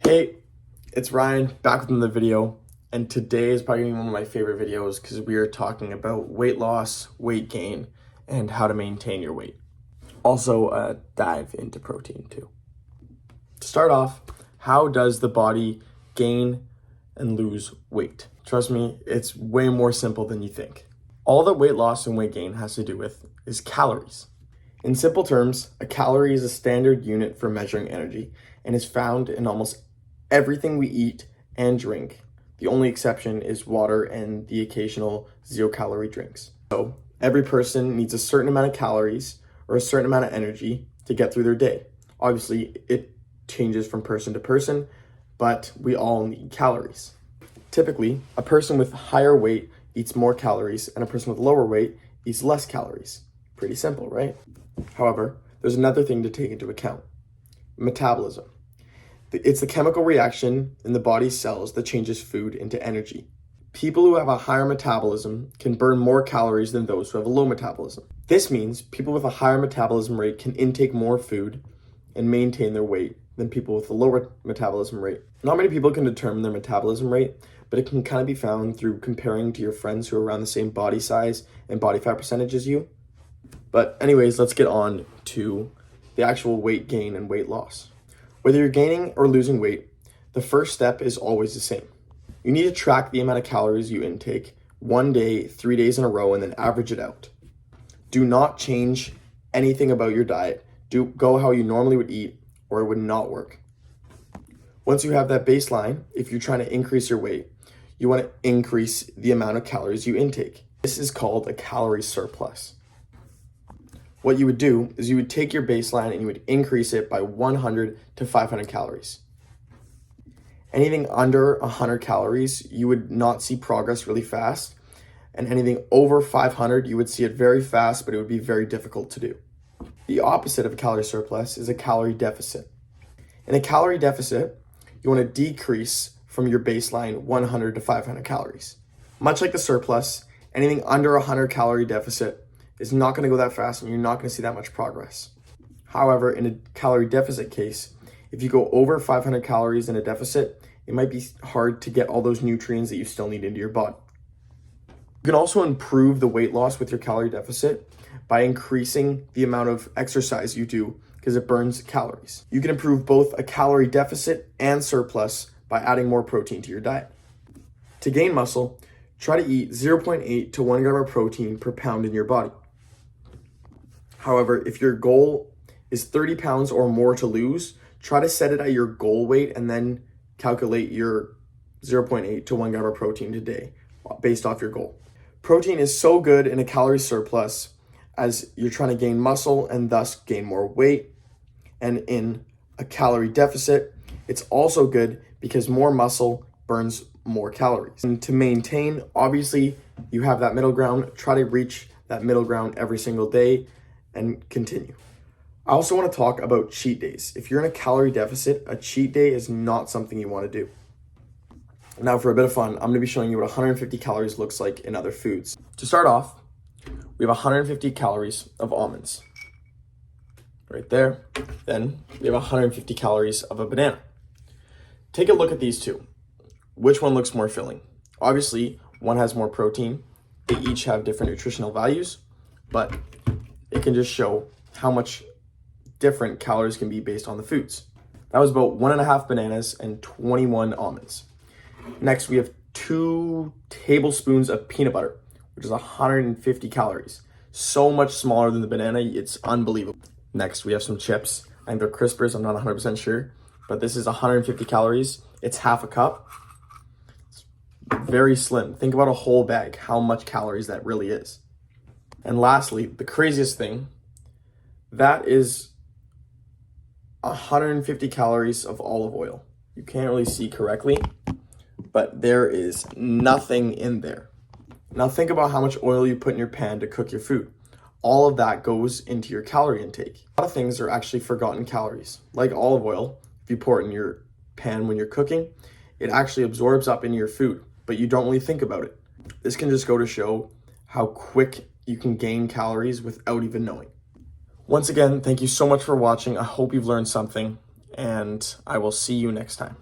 Hey, it's Ryan back with another video, and today is probably one of my favorite videos because we are talking about weight loss, weight gain, and how to maintain your weight. Also, dive into protein too. To start off, how does the body gain and lose weight? Trust me, it's way more simple than you think. All that weight loss and weight gain has to do with is calories. In simple terms, a calorie is a standard unit for measuring energy and is found in almost everything we eat and drink. The only exception is water and the occasional 0-calorie drinks. So every person needs a certain amount of calories or a certain amount of energy to get through their day. Obviously, it changes from person to person, but we all need calories. Typically, a person with higher weight eats more calories and a person with lower weight eats less calories. Pretty simple, right? However, there's another thing to take into account: metabolism. It's the chemical reaction in the body's cells that changes food into energy. People who have a higher metabolism can burn more calories than those who have a low metabolism. This means people with a higher metabolism rate can intake more food and maintain their weight than people with a lower metabolism rate. Not many people can determine their metabolism rate, but it can kind of be found through comparing to your friends who are around the same body size and body fat percentage as you. But anyways, let's get on to the actual weight gain and weight loss. Whether you're gaining or losing weight, the first step is always the same. You need to track the amount of calories you intake one day, 3 days in a row, and then average it out. Do not change anything about your diet. Go how you normally would eat, or it would not work. Once you have that baseline, if you're trying to increase your weight, you want to increase the amount of calories you intake. This is called a calorie surplus. What you would do is you would take your baseline and you would increase it by 100 to 500 calories. Anything under 100 calories, you would not see progress really fast. And anything over 500, you would see it very fast, but it would be very difficult to do. The opposite of a calorie surplus is a calorie deficit. In a calorie deficit, you want to decrease from your baseline 100 to 500 calories. Much like the surplus, anything under 100 calorie deficit is not going to go that fast and you're not going to see that much progress. However, in a calorie deficit case, if you go over 500 calories in a deficit, it might be hard to get all those nutrients that you still need into your body. You can also improve the weight loss with your calorie deficit by increasing the amount of exercise you do because it burns calories. You can improve both a calorie deficit and surplus by adding more protein to your diet. To gain muscle, try to eat 0.8 to 1 gram of protein per pound in your body. However, if your goal is 30 pounds or more to lose, try to set it at your goal weight and then calculate your 0.8 to 1 gram of protein a day based off your goal. Protein is so good in a calorie surplus as you're trying to gain muscle and thus gain more weight. And in a calorie deficit, it's also good because more muscle burns more calories. And to maintain, obviously, you have that middle ground. Try to reach that middle ground every single day and continue. I also want to talk about cheat days. If you're in a calorie deficit, a cheat day is not something you want to do. Now, for a bit of fun, I'm going to be showing you what 150 calories looks like in other foods. To start off, we have 150 calories of almonds. Right there. Then we have 150 calories of a banana. Take a look at these two. Which one looks more filling? Obviously, one has more protein. They each have different nutritional values, but it can just show how much different calories can be based on the foods. That was about 1.5 bananas and 21 almonds. Next, we have 2 tablespoons of peanut butter, which is 150 calories. So much smaller than the banana, it's unbelievable. Next, we have some chips. I think they're Crispers, I'm not 100% sure, but this is 150 calories. It's half a cup. It's very slim. Think about a whole bag, how much calories that really is. And lastly, the craziest thing, that is 150 calories of olive oil. You can't really see correctly, but there is nothing in there. Now think about how much oil you put in your pan to cook your food. All of that goes into your calorie intake. A lot of things are actually forgotten calories. Like olive oil, if you pour it in your pan when you're cooking, it actually absorbs up into your food, but you don't really think about it. This can just go to show how quick you can gain calories without even knowing. Once again, thank you so much for watching. I hope you've learned something, and I will see you next time.